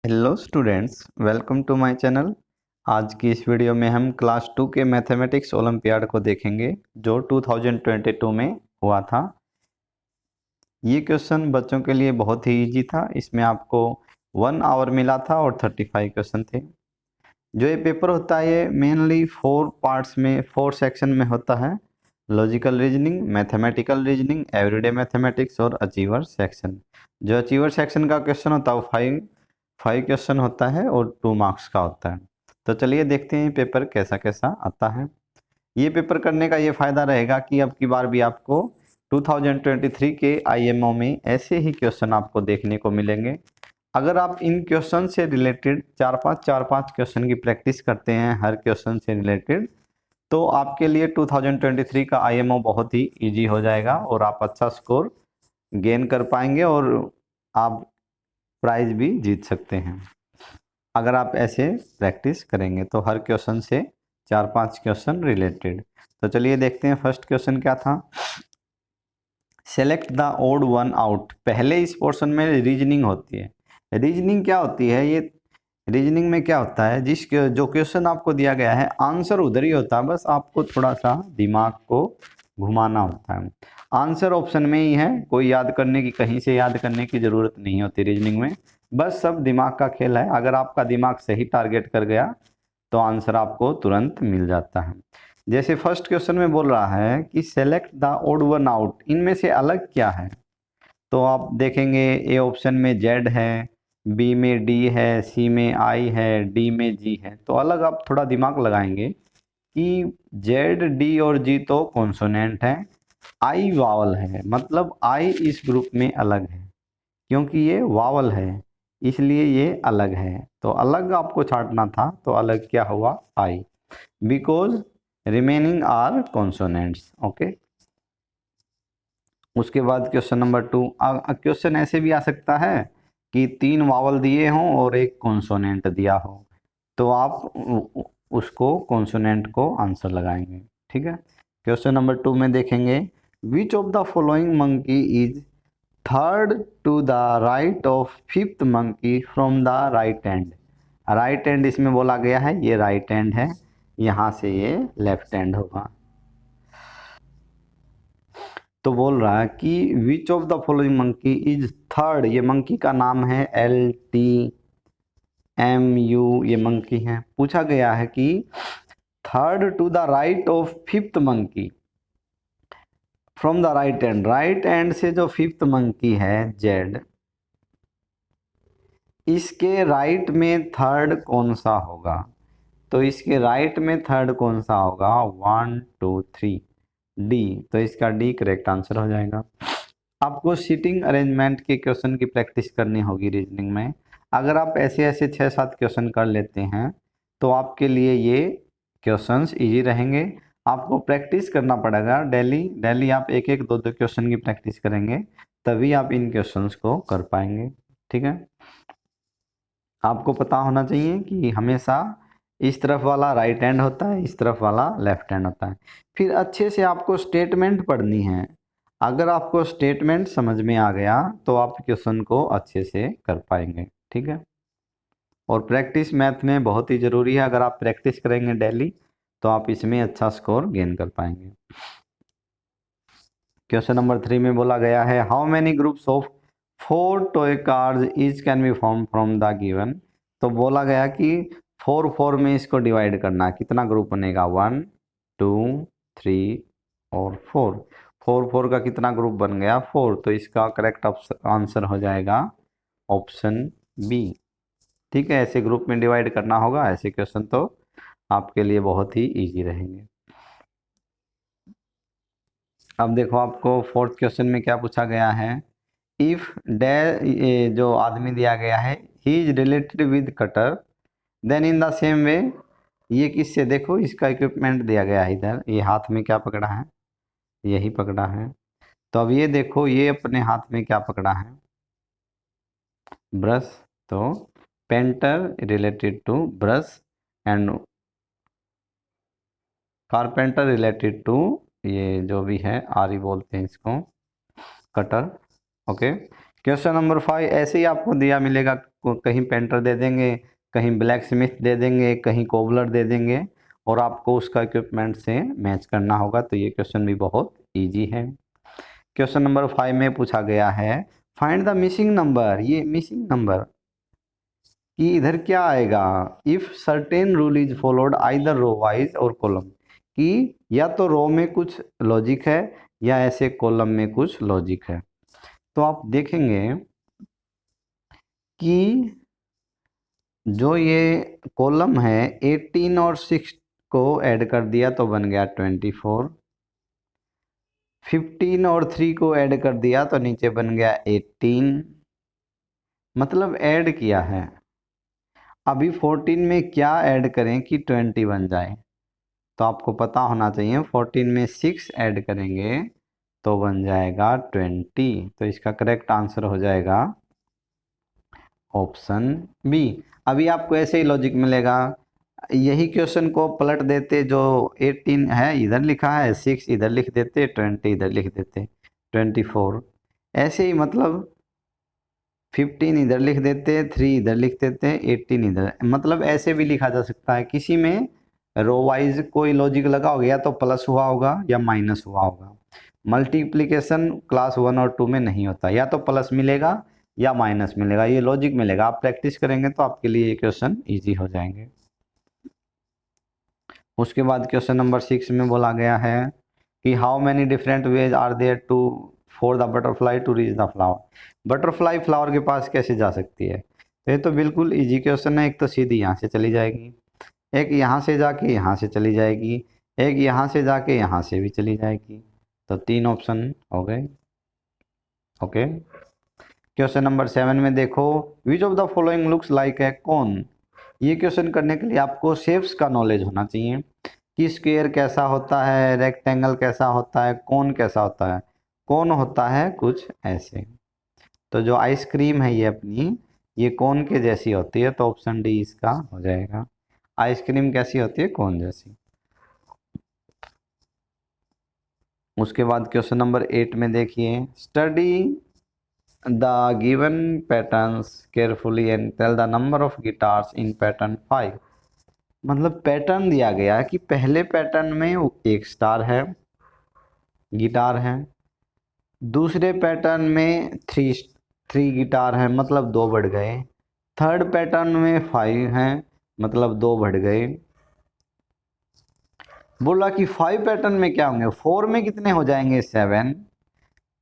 Hello students, welcome to my channel. आज की इस वीडियो में हम क्लास 2 के मैथमेटिक्स ओलंपियाड को देखेंगे जो 2022 में हुआ था। ये क्वेश्चन बच्चों के लिए बहुत ही इजी था। इसमें आपको 1 आवर मिला था और 35 क्वेश्चन थे। जो ये पेपर होता है ये मेनली 4 पार्ट्स में 4 सेक्शन में होता है। Logical reasoning, mathematical reasoning, everyday mathematics और अचीवर सेक्शन। जो अचीवर सेक्शन का क्वेश्चन होता है वो 5 क्वेश्चन होता है और 2 मार्क्स का होता है। तो चलिए देखते हैं पेपर कैसा कैसा आता है। ये पेपर करने का ये फ़ायदा रहेगा कि अब की बार भी आपको 2023 के आईएमओ में ऐसे ही क्वेश्चन आपको देखने को मिलेंगे। अगर आप इन क्वेश्चन से रिलेटेड 4-5 क्वेश्चन की प्रैक्टिस करते हैं हर क्वेश्चन से रिलेटेड, तो आपके लिए 2023 का आईएमओ बहुत ही इजी हो जाएगा और आप अच्छा स्कोर गेन कर पाएंगे और आप प्राइज भी जीत सकते हैं अगर आप ऐसे प्रैक्टिस करेंगे। तो हर क्वेश्चन से 4-5 क्वेश्चन रिलेटेड। तो चलिए देखते हैं फर्स्ट क्वेश्चन क्या था। Select the odd one out. पहले इस पोर्शन में रीजनिंग होती है। रीजनिंग क्या होती है? ये रीजनिंग में क्या होता है, जो क्वेश्चन आपको दिया गया है आंसर उधर ही होता है, बस आपको थोड़ा सा दिमाग को घुमाना होता है। आंसर ऑप्शन में ही है, कोई याद करने की, कहीं से याद करने की ज़रूरत नहीं होती रीजनिंग में। बस सब दिमाग का खेल है। अगर आपका दिमाग सही टारगेट कर गया तो आंसर आपको तुरंत मिल जाता है। जैसे फर्स्ट क्वेश्चन में बोल रहा है कि select the odd one out, इनमें से अलग क्या है? तो आप देखेंगे ए ऑप्शन में जेड है, बी में डी है, सी में आई है, डी में जी है। तो अलग आप थोड़ा दिमाग लगाएंगे कि जेड, डी और जी तो कॉन्सोनेंट है, आई वावल है, मतलब आई इस ग्रुप में अलग है क्योंकि ये वावल है, इसलिए ये अलग है। तो अलग आपको छांटना था, तो अलग क्या हुआ? I, because remaining are consonants. Okay. उसके बाद क्वेश्चन नंबर 2। क्वेश्चन ऐसे भी आ सकता है कि 3 वावल दिए हों और एक कॉन्सोनेंट दिया हो, तो आप उसको कॉन्सोनेंट को आंसर लगाएंगे। ठीक है। क्वेश्चन नंबर 2 में देखेंगे which of the following monkey is third to the right of fifth monkey from the right hand. Right hand इसमें बोला गया है, ये राइट हैंड है, यहाँ से ये लेफ्ट हैंड होगा। तो बोल रहा है कि विच of the following monkey is third, ये मंकी का नाम है LTMU, ये मंकी है। पूछा गया है कि third to the right of fifth monkey from the right hand. Right hand से जो फिफ्थ मंकी है जेड, इसके राइट में थर्ड कौन सा होगा? तो इसके राइट में थर्ड कौन सा होगा? 1 2 3 डी। तो इसका डी करेक्ट आंसर हो जाएगा। आपको सीटिंग अरेंजमेंट के क्वेश्चन की प्रैक्टिस करनी होगी रीजनिंग में। अगर आप ऐसे ऐसे 6-7 क्वेश्चन कर लेते हैं तो आपके लिए ये क्वेश्चंस इजी रहेंगे। आपको प्रैक्टिस करना पड़ेगा डेली डेली। आप एक एक दो दो क्वेश्चन की प्रैक्टिस करेंगे तभी आप इन क्वेश्चंस को कर पाएंगे। ठीक है। आपको पता होना चाहिए कि हमेशा इस तरफ वाला राइट हैंड होता है, इस तरफ वाला लेफ्ट हैंड होता है। फिर अच्छे से आपको स्टेटमेंट पढ़नी है। अगर आपको स्टेटमेंट समझ में आ गया तो आप क्वेश्चन को अच्छे से कर पाएंगे। ठीक है। और प्रैक्टिस मैथ में बहुत ही ज़रूरी है। अगर आप प्रैक्टिस करेंगे डेली तो आप इसमें अच्छा स्कोर गेन कर पाएंगे। क्वेश्चन नंबर 3 में बोला गया है how many groups of 4 toy cars each can be form from the given. तो बोला गया कि 4 में इसको डिवाइड करना, कितना ग्रुप बनेगा? 1 2 3 और 4 का कितना ग्रुप बन गया? 4। तो इसका करेक्ट आंसर हो जाएगा ऑप्शन बी। ठीक है। ऐसे ग्रुप में डिवाइड करना होगा, ऐसे क्वेश्चन तो आपके लिए बहुत ही इजी रहेंगे। अब देखो आपको फोर्थ क्वेश्चन में क्या पूछा गया है। इफ डे, जो आदमी दिया गया है, he is related with cutter, then in the same way. ये किससे? देखो इसका इक्विपमेंट दिया गया है इधर, ये हाथ में क्या पकड़ा है? यही पकड़ा है। तो अब ये देखो, ये अपने हाथ में क्या पकड़ा है? ब्रश। तो painter related to brush and carpenter related to, ये जो भी है आरी बोलते हैं इसको, कटर। ओके। क्वेश्चन नंबर 5 ऐसे ही आपको दिया मिलेगा आपको कहीं पेंटर दे देंगे, कहीं ब्लैक स्मिथ दे देंगे, कहीं कोबलर दे देंगे और आपको उसका इक्विपमेंट से मैच करना होगा। तो ये क्वेश्चन भी बहुत ईजी है। क्वेश्चन नंबर 5 में पूछा गया है फाइंड द मिसिंग नंबर। ये मिसिंग नंबर कि इधर क्या आएगा, if certain rule is followed either row wise और कॉलम, कि या तो रो में कुछ लॉजिक है या ऐसे कॉलम में कुछ लॉजिक है। तो आप देखेंगे कि जो ये कॉलम है 18 और 6 को ऐड कर दिया तो बन गया 24, 15 और 3 को ऐड कर दिया तो नीचे बन गया 18, मतलब ऐड किया है। अभी 14 में क्या ऐड करें कि 20 बन जाए, तो आपको पता होना चाहिए 14 में 6 ऐड करेंगे तो बन जाएगा 20। तो इसका करेक्ट आंसर हो जाएगा ऑप्शन बी। अभी आपको ऐसे ही लॉजिक मिलेगा, यही क्वेश्चन को पलट देते, जो 18 है इधर लिखा है, 6 इधर लिख देते, 20 इधर लिख देते, 24 ऐसे ही, मतलब 15 इधर लिख देते, 3 इधर लिख देते, 18 इधर, मतलब ऐसे भी लिखा जा सकता है। किसी में रो वाइज कोई लॉजिक लगा होगा, या तो प्लस हुआ होगा या माइनस हुआ होगा। मल्टीप्लिकेशन क्लास 1 और 2 में नहीं होता, या तो प्लस मिलेगा या माइनस मिलेगा, ये लॉजिक मिलेगा। आप प्रैक्टिस करेंगे तो आपके लिए ये क्वेश्चन ईजी हो जाएंगे। उसके बाद क्वेश्चन नंबर 6 में बोला गया है कि how many different ways are there to for the butterfly to reach the flower. Butterfly flower के पास कैसे जा सकती है, तो ये तो बिल्कुल इजी क्वेश्चन है। एक तो सीधी यहाँ से चली जाएगी, एक यहाँ से जाके यहाँ से चली जाएगी, एक यहाँ से जाके यहाँ से भी चली जाएगी। तो 3 ऑप्शन हो गए। ओके, क्वेश्चन नंबर 7 में देखो विच of the following looks like a कौन। ये क्वेश्चन करने के लिए आपको शेप्स का नॉलेज होना चाहिए कि स्क्वायर कैसा होता है, रेक्टेंगल कैसा होता है, कोन कैसा होता है। कोन होता है कुछ ऐसे, तो जो आइसक्रीम है ये अपनी, ये कोन के जैसी होती है, तो ऑप्शन डी इसका हो जाएगा। आइसक्रीम कैसी होती है, कोन जैसी। उसके बाद क्वेश्चन नंबर 8 में देखिए study the given patterns carefully and tell the number of guitars in pattern 5। मतलब पैटर्न दिया गया है कि पहले पैटर्न में एक स्टार है, गिटार है, दूसरे पैटर्न में थ्री गिटार है, मतलब 2 बढ़ गए, थर्ड पैटर्न में 5 हैं, मतलब 2 बढ़ गए। बोला कि 5 पैटर्न में क्या होंगे, 4 में कितने हो जाएंगे 7,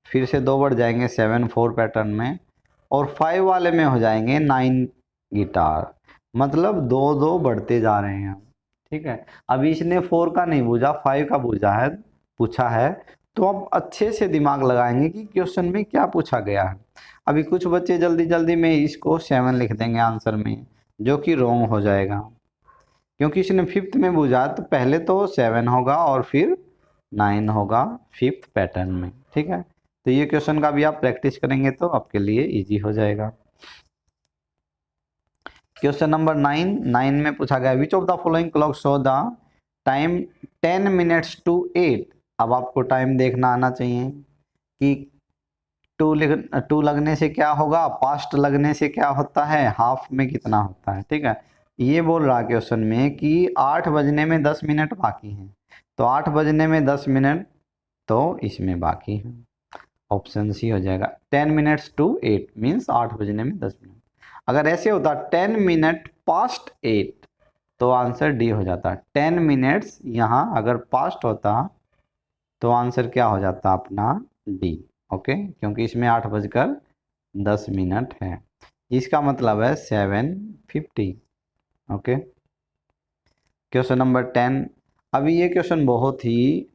फिर से 2 बढ़ जाएंगे 7 4 पैटर्न में, और 5 वाले में हो जाएंगे 9 गिटार, मतलब 2 2 बढ़ते जा रहे हैं। ठीक है, अभी इसने 4 का नहीं पूछा, 5 का पूछा है। तो अब अच्छे से दिमाग लगाएंगे कि क्वेश्चन में क्या पूछा गया है। अभी कुछ बच्चे जल्दी जल्दी में इसको 7 लिख देंगे आंसर में, जो कि रॉन्ग हो जाएगा, क्योंकि इसने 5th में पूछा तो पहले तो 7 होगा और फिर 9 होगा 5th पैटर्न में। ठीक है, तो ये क्वेश्चन का भी आप प्रैक्टिस करेंगे तो आपके लिए इजी हो जाएगा। क्वेश्चन नंबर 9 में पूछा गया which of the following clock show the time 10 minutes to 8। अब आपको टाइम देखना आना चाहिए कि टू लगने से क्या होगा, पास्ट लगने से क्या होता है, हाफ में कितना होता है। ठीक है, ये बोल रहा क्वेश्चन में कि 8 बजने में 10 मिनट बाकी हैं, तो 8 बजने में 10 मिनट तो इसमें बाकी है, ऑप्शन सी हो जाएगा। 10 मिनट्स टू 8 मीन्स 8 बजने में 10 मिनट। अगर ऐसे होता 10 मिनट पास्ट 8 तो आंसर डी हो जाता। 10 मिनट्स यहाँ अगर पास्ट होता तो आंसर क्या हो जाता अपना, डी। ओके, क्योंकि इसमें 8 बजकर 10 मिनट है, इसका मतलब है 7:50। Okay, question number 10। अभी ये क्वेश्चन बहुत ही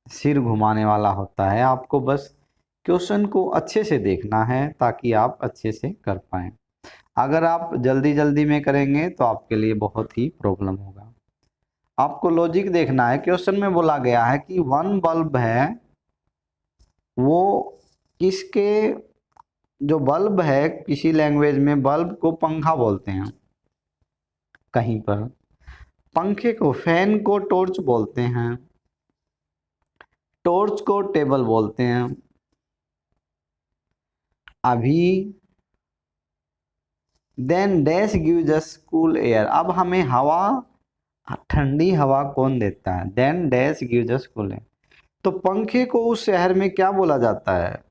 सिर घुमाने वाला होता है, आपको बस क्वेश्चन को अच्छे से देखना है ताकि आप अच्छे से कर पाएँ। अगर आप जल्दी जल्दी में करेंगे तो आपके लिए बहुत ही प्रॉब्लम होगा। आपको लॉजिक देखना है। क्वेश्चन में बोला गया है कि 1 बल्ब है, वो किसके, जो बल्ब है किसी लैंग्वेज में बल्ब को पंखा बोलते हैं, कहीं पर पंखे को, फैन को टॉर्च बोलते हैं, टॉर्च को टेबल बोलते हैं। अभी then dash gives us cool air. अब हमें हवा, ठंडी हवा कौन देता है? Then dash gives us cool air. तो पंखे को उस शहर में क्या बोला जाता है?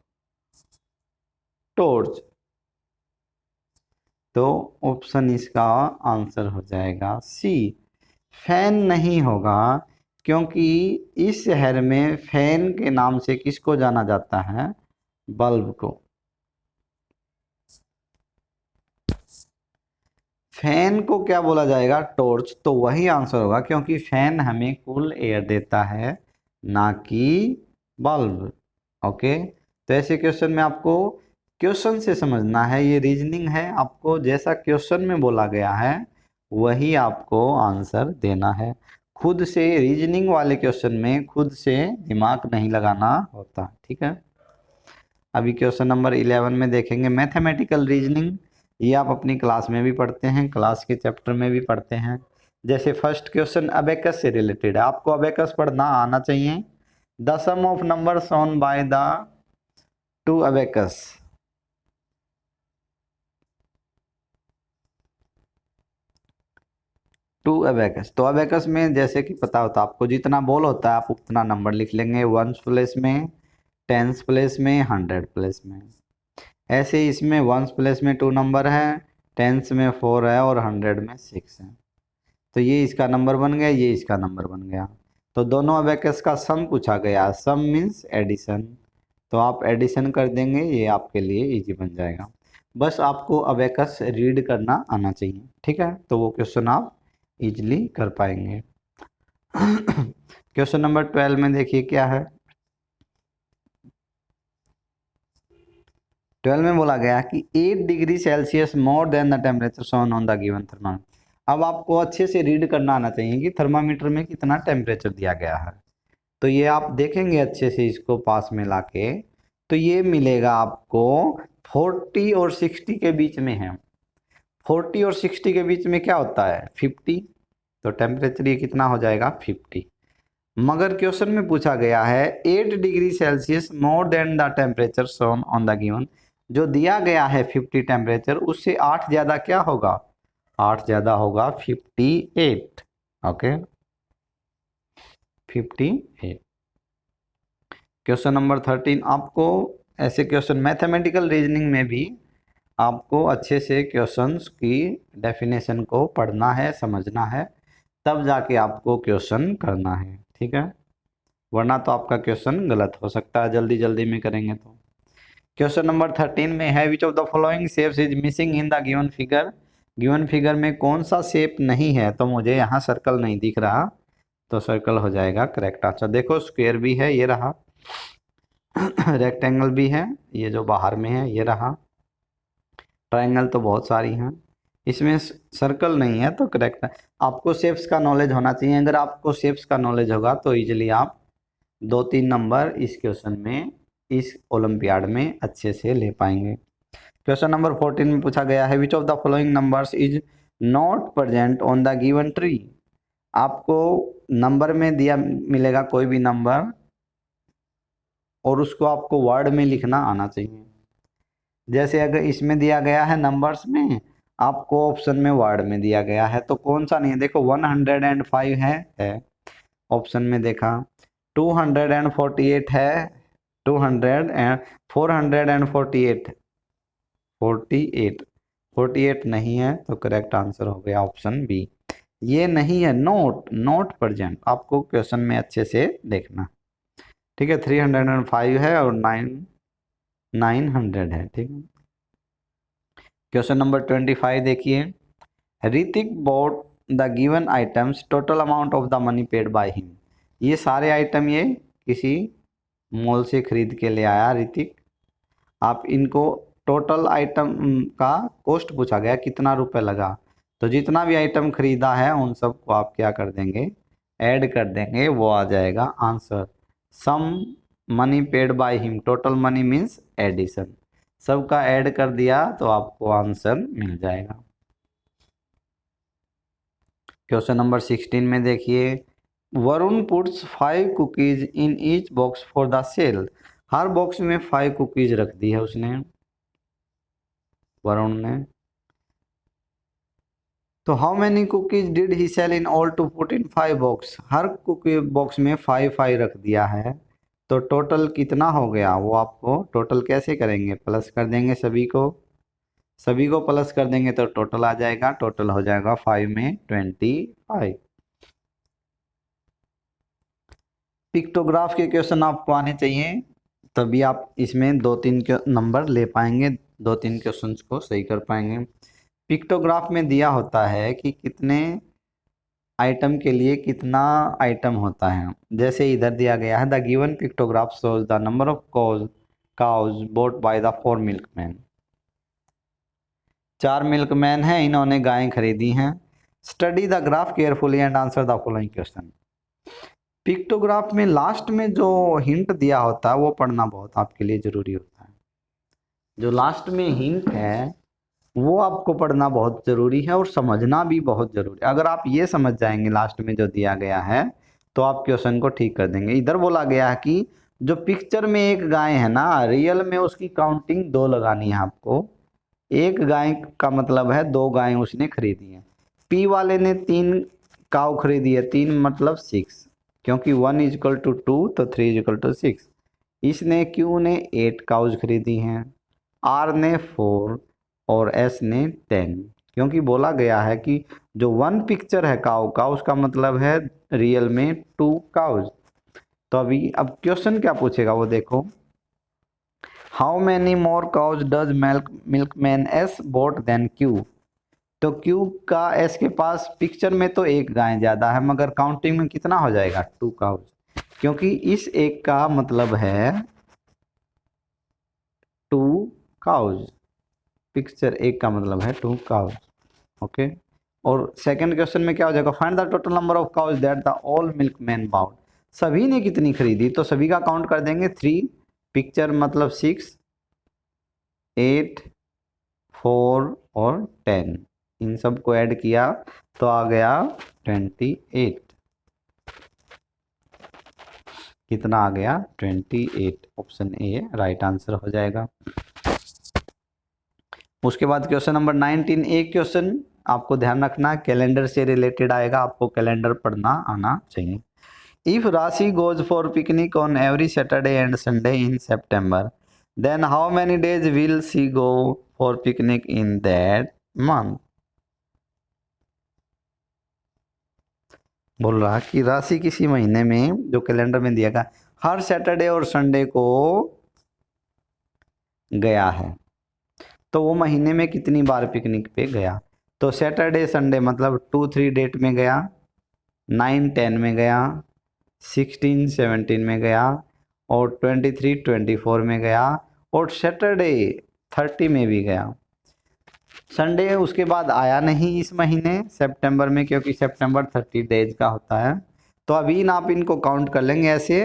टॉर्च। तो ऑप्शन इसका आंसर हो जाएगा सी। फैन नहीं होगा, क्योंकि इस शहर में फैन के नाम से किसको जाना जाता है? बल्ब को। फैन को क्या बोला जाएगा? टॉर्च। तो वही आंसर होगा, क्योंकि फैन हमें कूल एयर देता है, ना कि बल्ब। ओके, तो ऐसे क्वेश्चन में आपको क्वेश्चन से समझना है, ये रीजनिंग है, आपको जैसा क्वेश्चन में बोला गया है वही आपको आंसर देना है। खुद से रीजनिंग वाले क्वेश्चन में खुद से दिमाग नहीं लगाना होता, ठीक है। अभी क्वेश्चन नंबर 11 में देखेंगे मैथमेटिकल रीजनिंग। ये आप अपनी क्लास में भी पढ़ते हैं, क्लास के चैप्टर में भी पढ़ते हैं। जैसे फर्स्ट क्वेश्चन अबेकस से रिलेटेड है, आपको अबेकस पढ़ना आना चाहिए। The sum of number shown by the two abacus. Two abacus, तो अबेकस में जैसे कि पता होता है आपको, जितना बॉल होता है आप उतना नंबर लिख लेंगे, वंस प्लेस में, टेंस प्लेस में, 100 प्लेस में। ऐसे ही इसमें वंस प्लेस में 2 नंबर है, टेंस में 4 है और 100 में 6 है। तो ये इसका नंबर बन गया, ये इसका नंबर बन गया। तो दोनों अबेकस का सम पूछा गया, सम मीन्स एडिशन। तो आप एडिशन कर देंगे, ये आपके लिए इजी बन जाएगा। बस आपको अबेकस रीड करना आना चाहिए, ठीक है, तो वो क्वेश्चन आप इजीली कर पाएंगे। क्वेश्चन नंबर 12 में देखिए क्या है। 12 में बोला गया कि 8 degree Celsius more than the temperature shown on the given thermometer. अब आपको अच्छे से रीड करना आना चाहिए कि थर्मामीटर में कितना टेम्परेचर दिया गया है। तो ये आप देखेंगे अच्छे से इसको पास में लाके, तो ये मिलेगा आपको 40 और 60 के बीच में है। 40 और 60 के बीच में क्या होता है? 50। तो टेम्परेचर ये कितना हो जाएगा? 50। मगर क्वेश्चन में पूछा गया है 8 degree Celsius more than the temperature shown on the given. जो दिया गया है 50 टेम्परेचर, उससे 8 ज़्यादा क्या होगा? 8 ज़्यादा होगा 58। ओके, 58। क्वेश्चन नंबर 13, आपको ऐसे क्वेश्चन मैथमेटिकल रीजनिंग में भी आपको अच्छे से क्वेश्चंस की डेफिनेशन को पढ़ना है, समझना है, तब जाके आपको क्वेश्चन करना है, ठीक है, वरना तो आपका क्वेश्चन गलत हो सकता है जल्दी जल्दी में करेंगे तो। क्वेश्चन नंबर 13 में है विच of the following shapes is missing in the given figure. Given figure में कौन सा शेप नहीं है? तो मुझे यहाँ सर्कल नहीं दिख रहा, तो सर्कल हो जाएगा करेक्ट आंसर। देखो स्क्वायर भी है, ये रहा, रेक्टेंगल भी है, ये जो बाहर में है ये रहा, ट्रायंगल तो बहुत सारी हैं, इसमें सर्कल नहीं है तो करेक्ट है। आपको शेप्स का नॉलेज होना चाहिए, अगर आपको शेप्स का नॉलेज होगा तो इजीली आप 2-3 नंबर इस क्वेश्चन में, इस ओलंपियाड में अच्छे से ले पाएंगे। क्वेश्चन नंबर 14 में पूछा गया है विच of the following numbers is not present on the given tree. आपको नंबर में दिया मिलेगा कोई भी नंबर, और उसको आपको वर्ड में लिखना आना चाहिए। जैसे अगर इसमें दिया गया है नंबर्स में, आपको ऑप्शन में वर्ड में दिया गया है, तो कौन सा नहीं है? देखो 105 है ऑप्शन में देखा, 248 है, 200 एंड 448, 48 नहीं है, तो करेक्ट आंसर हो गया ऑप्शन बी। ये नहीं है, नोट नॉट प्रेजेंट, आपको क्वेश्चन में अच्छे से देखना, ठीक है। 305 है और 900 है, ठीक है। क्वेश्चन नंबर 25 देखिए, Hrithik bought the given items total amount of the money paid by him. ये सारे आइटम ये किसी मॉल से खरीद के ले आया ऋतिक। आप इनको टोटल आइटम का कॉस्ट पूछा गया कितना रुपए लगा, तो जितना भी आइटम खरीदा है उन सब को आप क्या कर देंगे? ऐड कर देंगे, वो आ जाएगा answer. Sum money paid by him, total money means addition, सबका ऐड कर दिया तो आपको आंसर मिल जाएगा। क्वेश्चन नंबर 16 में देखिए, Varun puts 5 cookies in each box for the sale. हर बॉक्स में 5 कुकीज रख दी है उसने, वरुण ने। तो how many cookies did he sell in all to put in 5 boxes, हर कुकी बॉक्स में 5 रख दिया है, तो टोटल कितना हो गया वो आपको टोटल कैसे करेंगे, प्लस कर देंगे सभी को प्लस कर देंगे तो टोटल आ जाएगा, टोटल हो जाएगा 5 में 25। पिक्टोग्राफ के क्वेश्चन आपको आने चाहिए, तभी आप इसमें 2-3 के नंबर ले पाएंगे, 2-3 क्वेश्चंस को सही कर पाएंगे। पिक्टोग्राफ में दिया होता है कि कितने आइटम के लिए कितना आइटम होता है, जैसे इधर दिया गया है the given pictograph shows the number of cause boat by the 4 milkman. 4 milkman हैं, इन्होंने गायें खरीदी हैं। Study the graph carefully and answer the following question. Pictograph में लास्ट में जो हिंट दिया होता है वो पढ़ना बहुत आपके लिए जरूरी होता है। जो लास्ट में हिंट है वो आपको पढ़ना बहुत ज़रूरी है और समझना भी बहुत ज़रूरी है। अगर आप ये समझ जाएंगे लास्ट में जो दिया गया है तो आप क्वेश्चन को ठीक कर देंगे। इधर बोला गया है कि जो पिक्चर में एक गाय है ना, रियल में उसकी काउंटिंग 2 लगानी है आपको। एक गाय का मतलब है 2 गायें उसने खरीदी हैं। पी वाले ने 3 काऊ खरीदी है, 3 मतलब 6, क्योंकि 1 = 2 तो 3 = 6। इसने क्यू ने 8 काउज खरीदी हैं, आर ने 4 और एस ने 10, क्योंकि बोला गया है कि जो 1 पिक्चर है काउ का उसका मतलब है रियल में 2 काउज। तो अभी अब क्वेश्चन क्या पूछेगा वो देखो, how many more cows does milkman S bought then Q. तो क्यू का एस के पास पिक्चर में तो एक गाय ज़्यादा है, मगर काउंटिंग में कितना हो जाएगा 2 काउज, क्योंकि इस एक का मतलब है 2 काउज, पिक्चर एक का मतलब है 2 काउज। ओके, और सेकंड क्वेश्चन में क्या हो जाएगा, find the total number of cows that the all milkman bought. सभी ने कितनी खरीदी, तो सभी का काउंट कर देंगे 3, पिक्चर मतलब 6, 8, 4 और 10, इन सब को ऐड किया तो आ गया 28। कितना आ गया 28, ऑप्शन ए राइट आंसर हो जाएगा। उसके बाद क्वेश्चन नंबर 19, एक क्वेश्चन आपको ध्यान रखना कैलेंडर से रिलेटेड आएगा, आपको कैलेंडर पढ़ना आना चाहिए। If Rashi goes for picnic on every Saturday and Sunday in September, then how many days will she go for picnic in that month. बोल रहा कि राशि किसी महीने में जो कैलेंडर में दिया गया हर सैटरडे और संडे को गया है, तो वो महीने में कितनी बार पिकनिक पे गया। तो सैटरडे संडे मतलब 2-3 डेट में गया, 9-10 में गया, 16-17 में गया, और 23-24 में गया, और सैटरडे 30 में भी गया। संडे उसके बाद आया नहीं इस महीने सितंबर में, क्योंकि सितंबर 30 डेज का होता है। तो अभी ना आप इनको काउंट कर लेंगे, ऐसे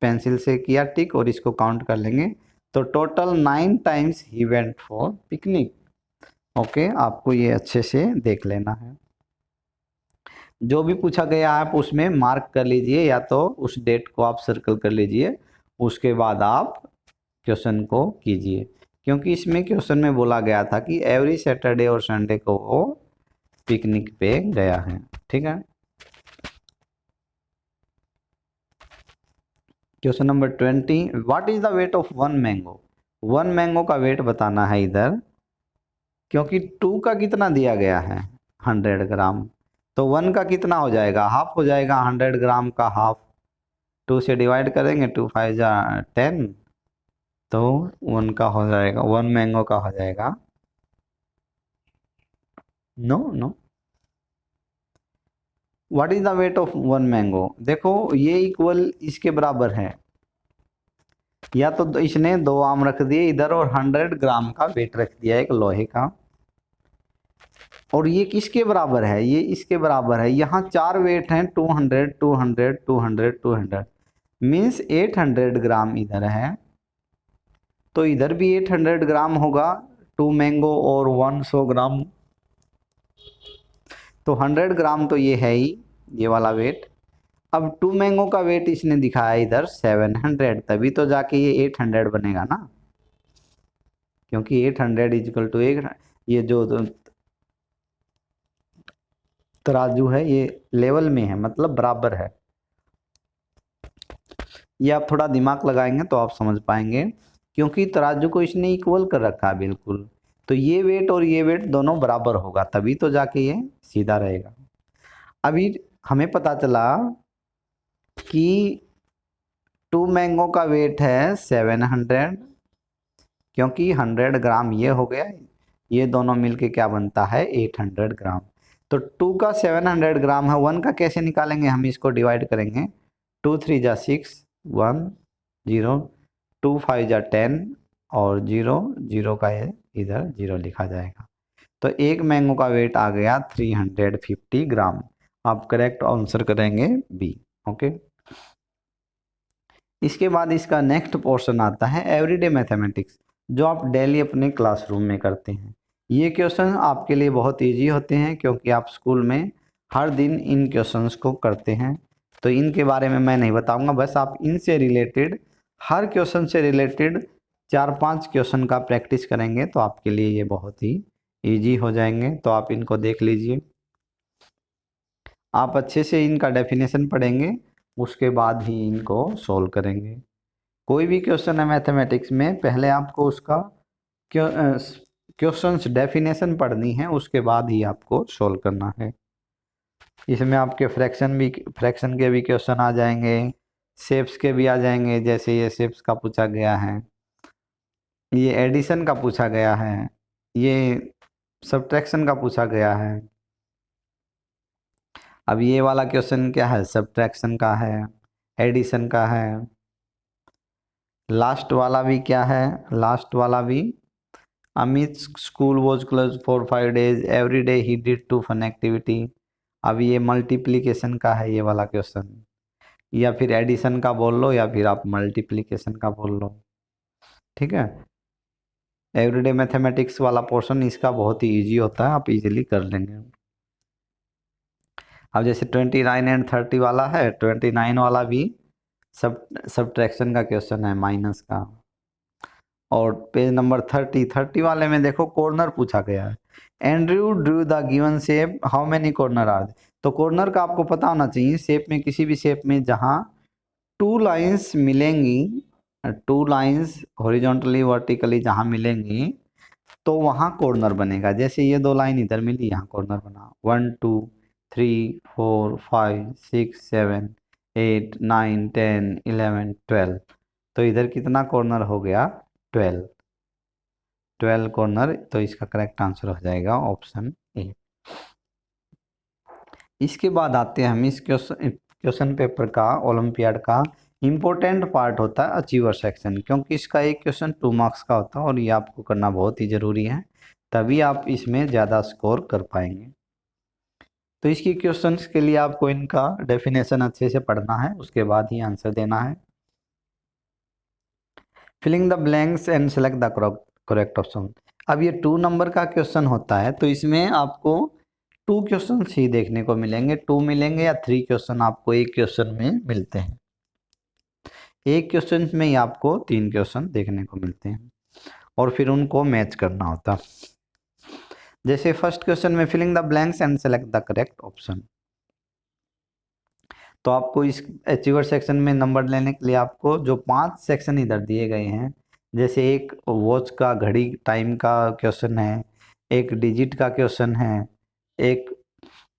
पेंसिल से किया टिक और इसको काउंट कर लेंगे, तो total 9 times he went for picnic. Okay, आपको ये अच्छे से देख लेना है। जो भी पूछा गया आप उसमें मार्क कर लीजिए, या तो उस डेट को आप सर्कल कर लीजिए, उसके बाद आप क्वेश्चन को कीजिए, क्योंकि इसमें क्वेश्चन में बोला गया था कि एवरी सैटरडे और संडे को वो पिकनिक पे गया है। ठीक है, question number 20, what is the weight of 1 mango. 1 mango का वेट बताना है इधर, क्योंकि 2 का कितना दिया गया है 100 ग्राम, तो 1 का कितना हो जाएगा, हाफ हो जाएगा, 100 ग्राम का हाफ 2 से डिवाइड करेंगे, 2 5 जा 10, तो 1 का हो जाएगा, 1 मैंगो का हो जाएगा, no no, what is the weight of 1 mango. देखो ये इक्वल इसके बराबर है, या तो इसने 2 आम रख दिए इधर और 100 ग्राम का वेट रख दिया एक लोहे का, और ये किसके बराबर है, ये इसके बराबर है। यहाँ 4 वेट हैं, 200 200 200 200, मीन्स 800 ग्राम इधर है, तो इधर भी 800 ग्राम होगा, 2 मैंगो और 100 ग्राम, तो 100 ग्राम तो ये है ही, ये वाला वेट। अब 2 मैंगो का वेट इसने दिखाया इधर 700, तभी तो जाके ये 800 बनेगा ना, क्योंकि 800 = 1, ये जो तराजू है ये लेवल में है, मतलब बराबर है। ये आप थोड़ा दिमाग लगाएंगे तो आप समझ पाएंगे, क्योंकि तराजू को इसने इक्वल कर रखा है बिल्कुल। तो ये वेट और ये वेट दोनों बराबर होगा, तभी तो जाके ये सीधा रहेगा। अभी हमें पता चला कि 2 मैंगो का वेट है 700, क्योंकि 100 ग्राम ये हो गया, ये दोनों मिलके क्या बनता है 800 ग्राम। तो 2 का 700 ग्राम है, 1 का कैसे निकालेंगे, हम इसको डिवाइड करेंगे। 2 3 जा 6, 1 0, 2 5 जा 10 और 0 0 का ये इधर 0 लिखा जाएगा। तो एक मैंगो का वेट आ गया 350 ग्राम। आप करेक्ट आंसर करेंगे बी। ओके, इसके बाद इसका नेक्स्ट पोर्शन आता है एवरीडे मैथमेटिक्स, जो आप डेली अपने क्लासरूम में करते हैं। ये क्वेश्चन आपके लिए बहुत इजी होते हैं, क्योंकि आप स्कूल में हर दिन इन क्वेश्चंस को करते हैं। तो इनके बारे में मैं नहीं बताऊंगा, बस आप इनसे रिलेटेड, हर क्वेश्चन से रिलेटेड 4-5 क्वेश्चन का प्रैक्टिस करेंगे तो आपके लिए ये बहुत ही ईजी हो जाएंगे। तो आप इनको देख लीजिए, आप अच्छे से इनका डेफिनेशन पढ़ेंगे, उसके बाद ही इनको सोल्व करेंगे। कोई भी क्वेश्चन है मैथमेटिक्स में, पहले आपको उसका क्वेश्चंस डेफिनेशन पढ़नी है, उसके बाद ही आपको सोल्व करना है। इसमें आपके फ्रैक्शन के भी क्वेश्चन आ जाएंगे, शेप्स के भी आ जाएंगे, जैसे ये शेप्स का पूछा गया है, ये एडिशन का पूछा गया है, ये सब्ट्रैक्शन का पूछा गया है। अब ये वाला क्वेश्चन क्या है, सब्ट्रैक्शन का है, एडिशन का है। लास्ट वाला भी क्या है, लास्ट वाला भी Amit school was close for 5 days, every day he did 2 fun activity. अब ये मल्टीप्लिकेशन का है ये वाला क्वेश्चन, या फिर एडिशन का बोल लो, या फिर आप मल्टीप्लिकेशन का बोल लो। ठीक है, एवरीडे मैथमेटिक्स वाला पोर्शन इसका बहुत ही इजी होता है, आप इजीली कर लेंगे। अब जैसे 29 एंड 30 वाला है, 29 वाला भी सब्ट्रैक्शन का क्वेश्चन है, माइनस का। और पेज नंबर 30 वाले में देखो कॉर्नर पूछा गया है। Andrew drew the given shape, how many corner are. तो कॉर्नर का आपको पता होना चाहिए, शेप में किसी भी शेप में जहां 2 लाइंस मिलेंगी, 2 लाइंस हॉरिजॉन्टली वर्टिकली जहां मिलेंगी, तो वहां कॉर्नर बनेगा। जैसे ये 2 लाइन इधर मिली, यहाँ कॉर्नर बना। 1 2 3 4 5 6 7 8 9 10 11 12, तो इधर कितना कॉर्नर हो गया 12 कॉर्नर। तो इसका करेक्ट आंसर हो जाएगा ऑप्शन ए। इसके बाद आते हैं हम इस क्वेश्चन पेपर का, ओलंपियाड का इम्पोर्टेंट पार्ट होता है अचीवर सेक्शन, क्योंकि इसका एक क्वेश्चन 2 मार्क्स का होता है और ये आपको करना बहुत ही ज़रूरी है, तभी आप इसमें ज़्यादा स्कोर कर पाएंगे। तो इसकी क्वेश्चंस के लिए आपको इनका डेफिनेशन अच्छे से पढ़ना है, उसके बाद ही आंसर देना है। Filling the blanks and select the correct option. अब ये 2 नंबर का क्वेश्चन होता है, तो इसमें आपको 2 क्वेश्चन ही देखने को मिलेंगे, 2 मिलेंगे या 3 क्वेश्चन आपको एक क्वेश्चन में मिलते हैं। एक क्वेश्चन में ही आपको 3 क्वेश्चन देखने को मिलते हैं, और फिर उनको मैच करना होता है। जैसे फर्स्ट क्वेश्चन में filling the blanks and select the correct option, तो आपको इस अचीवर सेक्शन में नंबर लेने के लिए आपको जो 5 सेक्शन इधर दिए गए हैं, जैसे एक वॉच का, घड़ी टाइम का क्वेश्चन है, एक डिजिट का क्वेश्चन है, एक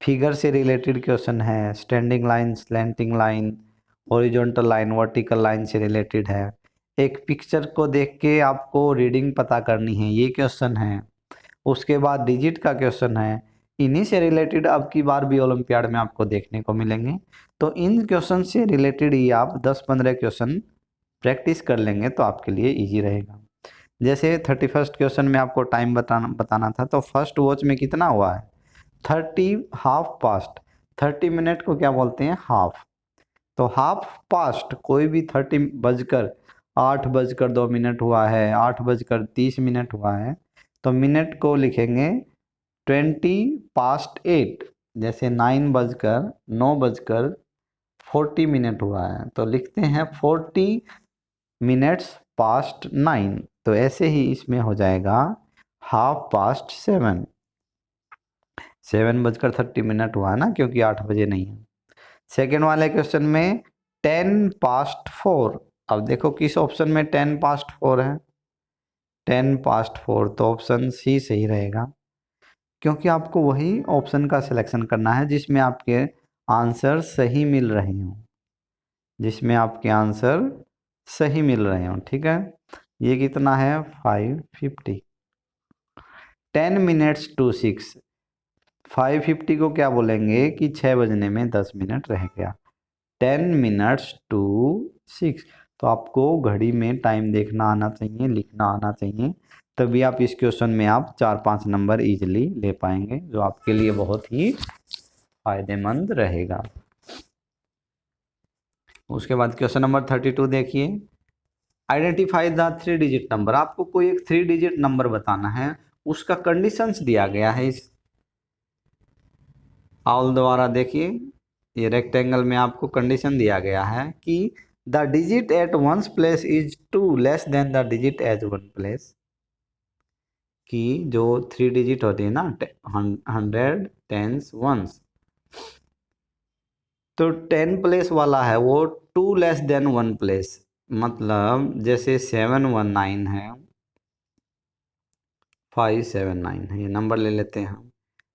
फिगर से रिलेटेड क्वेश्चन है, standing line, slanting line, horizontal line, vertical line से रिलेटेड है, एक पिक्चर को देख के आपको रीडिंग पता करनी है, ये क्वेश्चन है। उसके बाद डिजिट का क्वेश्चन है, इन्हीं से रिलेटेड अब की बार भी ओलंपियाड में आपको देखने को मिलेंगे। तो इन क्वेश्चन से रिलेटेड ही आप 10-15 क्वेश्चन प्रैक्टिस कर लेंगे तो आपके लिए इजी रहेगा। जैसे 31st क्वेश्चन में आपको टाइम बताना था, तो फर्स्ट वॉच में कितना हुआ है 30 हाफ पास्ट। 30 मिनट को क्या बोलते हैं, हाफ। तो हाफ पास्ट कोई भी 30 बजकर 8 बजकर 2 मिनट हुआ है, 8 बजकर 30 मिनट हुआ है, तो मिनट को लिखेंगे 20 पास्ट 8। जैसे 9 बजकर 40 मिनट हुआ है, तो लिखते हैं 40 मिनट्स पास्ट 9। तो ऐसे ही इसमें हो जाएगा 7:30। 7:30 हुआ है ना, क्योंकि 8 बजे नहीं है। सेकेंड वाले क्वेश्चन में 10 past 4। अब देखो किस ऑप्शन में 10 past 4 है, 10 past 4, तो ऑप्शन सी सही रहेगा, क्योंकि आपको वही ऑप्शन का सिलेक्शन करना है जिसमें आपके आंसर सही मिल रहे हों, जिसमें आपके आंसर सही मिल रहे हों। ठीक है, ये कितना है 5:50। 10 minutes to 6, 5:50 को क्या बोलेंगे कि 6 बजने में 10 मिनट रह गया। 10 minutes to 6, तो आपको घड़ी में टाइम देखना आना चाहिए, लिखना आना चाहिए, तभी आप इस क्वेश्चन में आप 4-5 नंबर इजीली ले पाएंगे, जो आपके लिए बहुत ही फायदेमंद रहेगा। उसके बाद क्वेश्चन नंबर 32 देखिए, आइडेंटिफाई द 3 डिजिट नंबर। आपको कोई एक 3 डिजिट नंबर बताना है, उसका कंडीशंस दिया गया है इस ऑल द्वारा। देखिए ये रेक्टेंगल में आपको कंडीशन दिया गया है कि the digit at ones place is 2 less than the digit as 1 place, कि जो 3 डिजिट होती है ना, 100, 10s, 1s, तो 10 प्लेस वाला है वो 2 लेस देन 1 प्लेस, मतलब जैसे 719 है, 579 है, ये नंबर ले लेते हैं हम,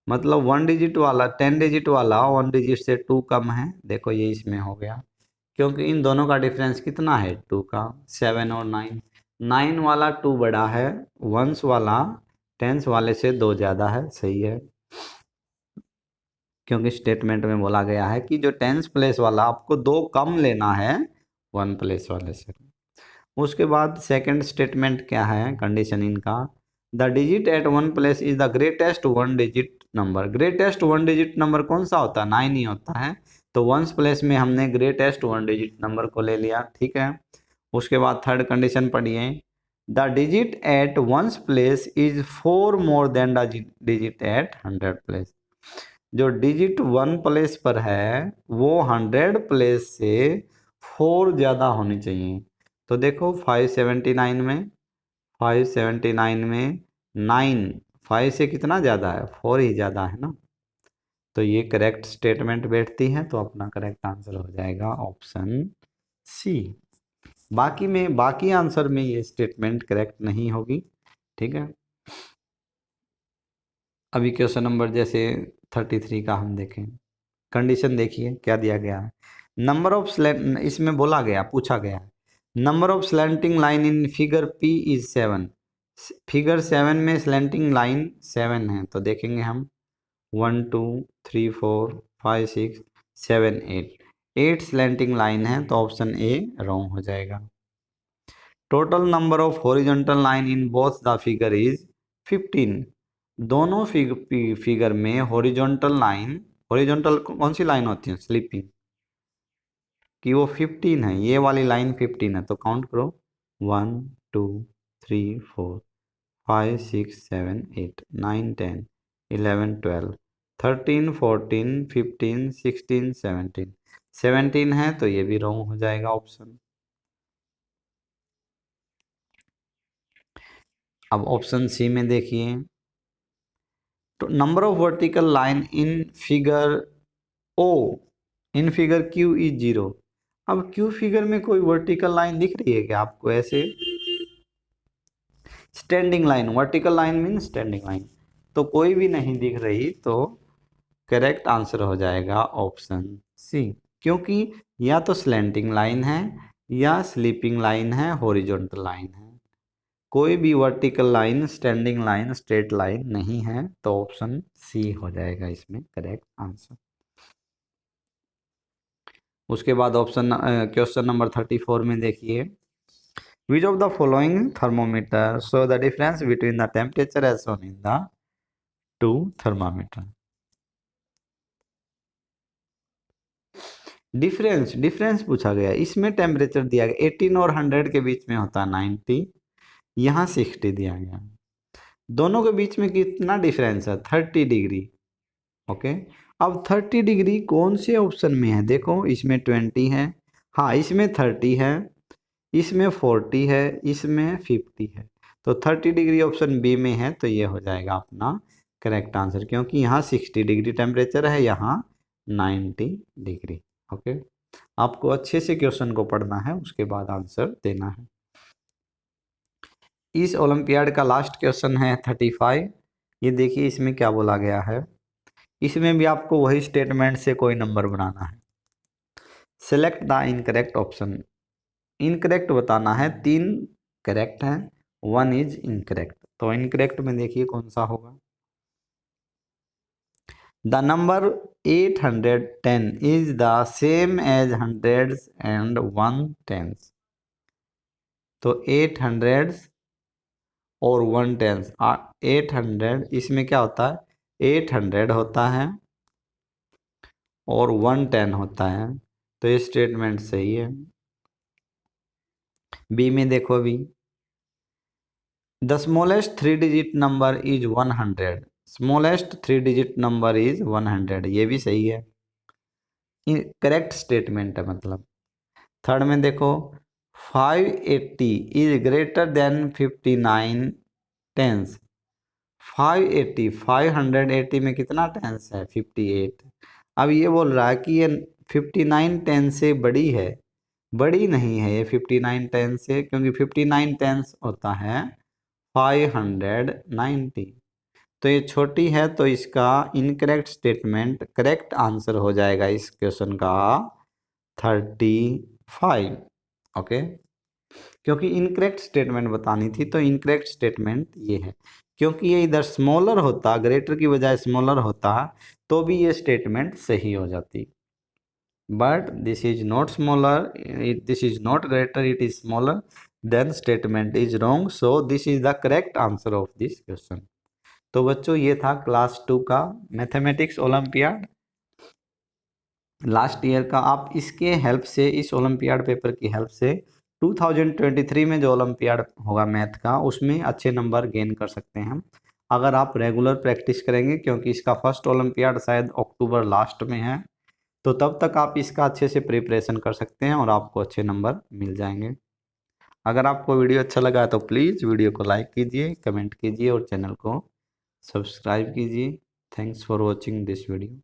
मतलब 1 डिजिट वाला, 10 डिजिट वाला 1 डिजिट से 2 कम है। देखो ये इसमें हो गया, क्योंकि इन दोनों का डिफरेंस कितना है 2 का, 7 और 9, 9 वाला 2 बड़ा है, 1s वाला 10s वाले से 2 ज़्यादा है। सही है, क्योंकि स्टेटमेंट में बोला गया है कि जो 10s प्लेस वाला आपको 2 कम लेना है 1 प्लेस वाले से। उसके बाद सेकंड स्टेटमेंट क्या है, कंडीशन इनका, the digit at 1 place is the greatest 1 digit number. Greatest 1 digit number कौन सा होता है, 9 ही होता है, तो 1s प्लेस में हमने ग्रेटेस्ट 1 डिजिट नंबर को ले लिया। ठीक है, उसके बाद थर्ड कंडीशन पढ़िए, the digit at 1s place is 4 more than the digit at 100 place. जो डिजिट 1 प्लेस पर है वो 100 प्लेस से 4 ज़्यादा होनी चाहिए। तो देखो 579 में 9 5 से कितना ज़्यादा है, 4 ही ज़्यादा है ना, तो ये करेक्ट स्टेटमेंट बैठती है, तो अपना करेक्ट आंसर हो जाएगा ऑप्शन सी। बाकी आंसर में ये स्टेटमेंट करेक्ट नहीं होगी। ठीक है, अभी क्वेश्चन नंबर जैसे 33 का हम देखें, कंडीशन देखिए क्या दिया गया है, नंबर ऑफ स्लैंट, इसमें बोला गया, पूछा गया number of slanting line in figure P is 7। Figure 7 में स्लैंटिंग लाइन 7 है, तो देखेंगे हम 1 2 3 4 5 6 7 8 स्लैंटिंग लाइन है, तो ऑप्शन ए रॉन्ग हो जाएगा। Total number of horizontal line in both the figure is 15। दोनों फिगर में हॉरिजॉन्टल लाइन, हॉरिजॉन्टल कौन सी लाइन होती है, स्लीपिंग, कि वो 15 है, ये वाली लाइन 15 है, तो काउंट करो 1 2 3 4 5 6 7 8 9 10 11 12 13 14 15 16 17, 17 है, तो ये भी रॉन्ग हो जाएगा ऑप्शन। अब ऑप्शन सी में देखिए, तो number of vertical line in figure O in figure Q is 0। अब क्यू फिगर में कोई वर्टिकल लाइन दिख रही है क्या आपको, ऐसे standing line, vertical line mean standing line, तो कोई भी नहीं दिख रही, तो करेक्ट आंसर हो जाएगा ऑप्शन सी, क्योंकि या तो स्लैंटिंग लाइन है या स्लीपिंग लाइन है, हॉरिजॉन्टल लाइन है, कोई भी vertical line, standing line, straight line नहीं है, तो ऑप्शन सी हो जाएगा इसमें करेक्ट आंसर। उसके बाद ऑप्शन क्वेश्चन नंबर 34 में देखिए, which of the following thermometer show the difference between the temperature as shown in the two thermometer. Difference पूछा गया, इसमें टेम्परेचर दिया गया 18 और 100 के बीच में होता है 90, यहाँ 60 दिया गया, दोनों के बीच में कितना डिफरेंस है 30 डिग्री। ओके, अब 30 डिग्री कौन से ऑप्शन में है, देखो इसमें 20 है, हाँ इसमें 30 है, इसमें 40 है, इसमें 50 है, तो 30 डिग्री ऑप्शन बी में है, तो ये हो जाएगा अपना करेक्ट आंसर, क्योंकि यहाँ 60 डिग्री टेम्परेचर है, यहाँ 90 डिग्री। ओके, आपको अच्छे से क्वेश्चन को पढ़ना है, उसके बाद आंसर देना है। इस ओलंपियाड का लास्ट क्वेश्चन है 35। ये देखिए इसमें क्या बोला गया है। इसमें भी आपको वही स्टेटमेंट से कोई नंबर बनाना है। Select the incorrect option. Incorrect बताना है, 3 करेक्ट हैं, 1 इज इनकरेक्ट। तो इनकरेक्ट में देखिए कौन सा होगा। The number 810 is the same as hundreds and 110s। तो 800 और 110s, 800 इसमें क्या होता है, 800 होता है और 110 होता है, तो ये स्टेटमेंट सही है। बी में देखो, अभी the smallest 3 digit number is 100। Smallest 3 digit number is 100, ये भी सही है, करेक्ट स्टेटमेंट है मतलब। थर्ड में देखो 580 इज ग्रेटर देन 59 टेंस। 580, 580 में कितना टेंस है, 58। अब ये बोल रहा है कि ये 59 टेंस से बड़ी है, बड़ी नहीं है ये 59 टेंस से, क्योंकि 59 टेंस होता है 590। तो ये छोटी है, तो इसका इनकरेक्ट स्टेटमेंट, करेक्ट आंसर हो जाएगा इस क्वेश्चन का 35। ओके, क्योंकि इनकरेक्ट स्टेटमेंट बतानी थी, तो इनकरेक्ट स्टेटमेंट ये है, क्योंकि ये इधर स्मॉलर होता, ग्रेटर की बजाय स्मॉलर होता, तो भी ये स्टेटमेंट सही हो जाती। But this is not smaller, this is not greater, it is smaller, then statement is wrong, so this is the correct answer of this question. तो बच्चों ये था क्लास 2 का मैथमेटिक्स ओलंपियाड लास्ट ईयर का। आप इसके हेल्प से, इस ओलंपियाड पेपर की हेल्प से 2023 में जो ओलंपियाड होगा मैथ का, उसमें अच्छे नंबर गेन कर सकते हैं अगर आप रेगुलर प्रैक्टिस करेंगे, क्योंकि इसका फर्स्ट ओलंपियाड शायद अक्टूबर लास्ट में है। तो तब तक आप इसका अच्छे से प्रिपरेशन कर सकते हैं और आपको अच्छे नंबर मिल जाएंगे। अगर आपको वीडियो अच्छा लगा तो प्लीज़ वीडियो को लाइक कीजिए, कमेंट कीजिए और चैनल को सब्सक्राइब कीजिए। Thanks for watching this video.